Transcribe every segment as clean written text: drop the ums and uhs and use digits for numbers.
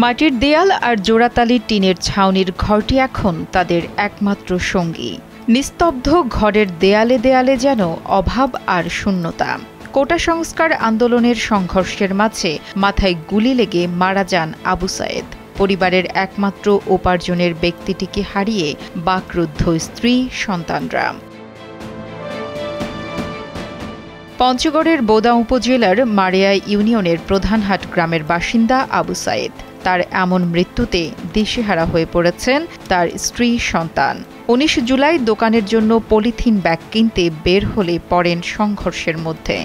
মাটির দেয়াল আর জোড়াতালির টিনের ছাউনির ঘরটি এখন তাদের একমাত্র সঙ্গী। নিস্তব্ধ ঘরের দেয়ালে দেয়ালে যেন অভাব আর শূন্যতা। কোটা সংস্কার আন্দোলনের সংঘর্ষের মাঝে মাথায় গুলি লেগে মারা যান আবু সায়েদ। পরিবারের একমাত্র উপার্জনের ব্যক্তিটিকে হারিয়ে বাকরুদ্ধ স্ত্রী, সন্তানরা। পঞ্চগড়ের বোদা উপজেলার মারিয়া ইউনিয়নের প্রধানহাট গ্রামের বাসিন্দা আবু সায়েদ। তার এমন মৃত্যুতে দিশেহারা হয়ে পড়েছেন তার স্ত্রী, সন্তান। ১৯ জুলাই দোকানের জন্য পলিথিন ব্যাগ কিনতে বের হলে পড়েন সংঘর্ষের মধ্যে।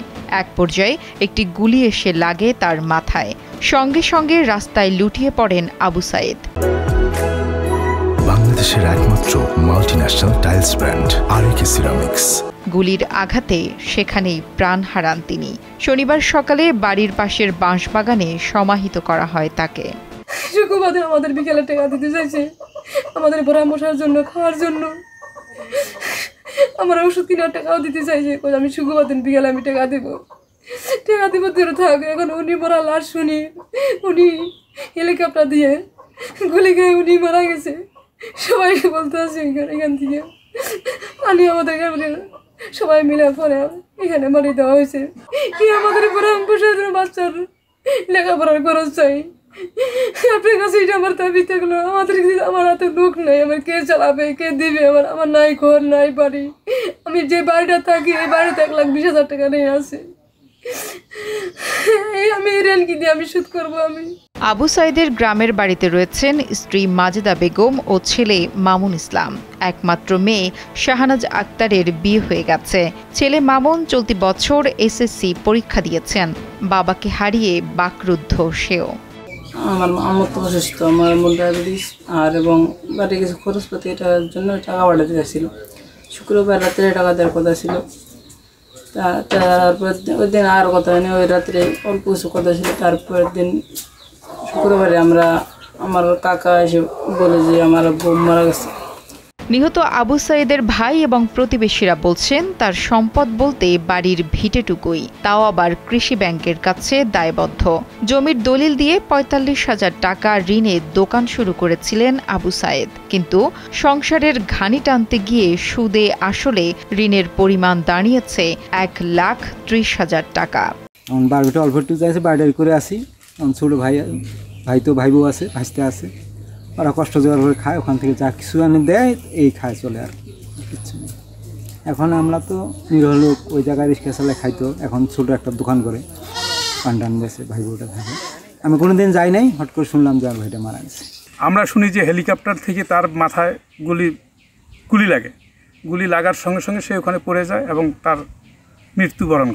এক পর্যায়ে একটি গুলি এসে লাগে তার মাথায়। সঙ্গে সঙ্গে রাস্তায় লুটিয়ে পড়েন আবু সায়েদ। বাংলাদেশের একমাত্র মাল্টিন্যাশনাল টাইলস ব্র্যান্ড আরএকে সিরামিক্স। গুলির আঘাতে সেখানেই প্রাণ হারান তিনি। শনিবার সকালে বাড়ির পাশের বাঁশবাগানে সমাহিত করা হয় তাকে। শুক্রবারে আমাদের বিকেলে টাকা দিতে চাইছে, আমাদের ভরা মশার জন্য, খাওয়ার জন্য। আমার ওষুধ কেনার টাকাও দিতে চাইছে। আমি শুক্রবার দিন বিকেলে আমি টাকা দেবো দূরে থাক। এখন উনি মরা লাশ শুনি, উনি হেলিকপ্টার দিয়ে গুলি খেয়ে উনি মারা গেছে। সবাইকে বলতে আছে এখান থেকে আনি আমাদের সবাই মিলে পরে এখানে মারি দেওয়া হয়েছে। আমাদের ভরা মশার জন্য বাচ্চার লেখাপড়ার খরচ চাই। আপনার কাছে এটা আমার দাবি থাকলো। আমার হাতে লোক নেই, আমার কে চালাবে, কে দিবে? আমার নাই ঘর, নাই বাড়ি। আমি যে বাড়িটা থাকি এই বাড়িতে 1,20,000 টাকা নিয়ে আসে। আমি ঋণ কি দিয়ে আমি শোধ করবো? আবু সায়েদের গ্রামের বাড়িতে রয়েছেন স্ত্রী মাজেদা বেগম ও ছেলে মামুন ইসলাম। একমাত্র মেয়ে শাহনাজ আক্তারের বিয়ে হয়ে গেছে। ছেলে মামুন চলতি বছর এসএসসি পরীক্ষা দিয়েছেন। বাবাকে হারিয়ে বাকরুদ্ধ সেও। আমার আম্মু তো অসুস্থ, আমার আম্মুর ডায়াবেটিস আর এবং বাড়ি কিছু খরচপাতি, এটার জন্য টাকা পাঠাতে গেছিল। শুক্রবার রাত্রে টাকা দেওয়ার কথা ছিল। তারপর ওই দিন আর কথা হয়নি, ওই রাত্রে অল্প কিছু কথা ছিল। তারপরের দিন শুক্রবারে আমার কাকা এসে বলে যে আমার বউ মারা গেছে। নিহত আবু সায়েদের ভাই এবং প্রতিবেশীরা বলছেন তার সম্পদ বলতে বাড়ির ভিটেটুকুই, তাও আবার কৃষি ব্যাংকের কাছে দায়বদ্ধ। জমির দলিল দিয়ে ৪৫,০০০ টাকা ঋণে দোকান শুরু করেছিলেন আবু সায়েদ, কিন্তু সংসারের ঘানি টানতে গিয়ে সুদে আসলে ঋণের পরিমাণ দাঁড়িয়েছে ১,৩০,০০০ টাকা। বাড়িটা অল্প একটু যাইছে, বাড়ি করে আসি। ছোটো ভাই তো ভাই বউ আছে, ভাসতে আছে, ওরা কষ্ট জোগাড় করে খায়, ওখান থেকে যা কিছু আনে দেয় এই খায় চলে, আর কিছু নেই। এখন আমরা তো নিরহ লোক, ওই জায়গায় রিক্সা চালায় খাইতো। এখন ছোটো একটা দোকান করে পান টান বেছে ভাই বউটা থাকে। আমি কোনো দিন যাই নাই, হট করে শুনলাম যে আর ভাইটা মারা গেছে। আমরা শুনি যে হেলিকপ্টার থেকে তার মাথায় গুলি লাগে। গুলি লাগার সঙ্গে সঙ্গে সে ওখানে পড়ে যায় এবং তার মৃত্যুবরণ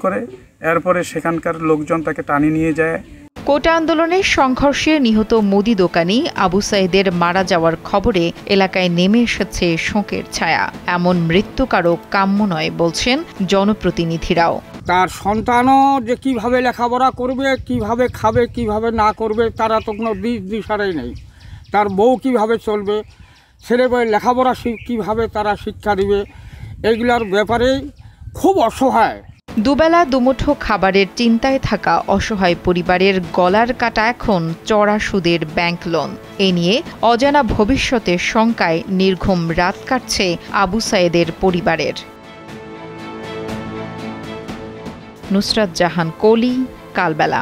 করে। এরপরে সেখানকার লোকজন তাকে টানি নিয়ে যায়। কোটা আন্দোলনের সংঘর্ষে নিহত মুদি দোকানি আবু সায়েদের মারা যাওয়ার খবরে এলাকায় নেমে এসেছে শোকের ছায়া। এমন মৃত্যু কারো কাম্য নয় বলছেন জনপ্রতিনিধিরাও। তার সন্তানও যে কিভাবে লেখাপড়া করবে, কিভাবে খাবে, কিভাবে না করবে, তারা তো কোনো দিশারাই নেই। তার বউ কিভাবে চলবে, ছেলে বউয়ের লেখাপড়া কিভাবে তারা শিক্ষা দিবে, এইগুলোর ব্যাপারে খুব অসহায়। দুবেলা দুমুঠো খাবারের চিন্তায় থাকা অসহায় পরিবারের গলার কাটা এখন চড়া সুদের ব্যাংক লোন। এ নিয়ে অজানা ভবিষ্যতের শঙ্কায় নির্ঘুম রাত কাটছে আবু সায়েদের পরিবারের। নুসরাত জাহান কলি, কালবেলা।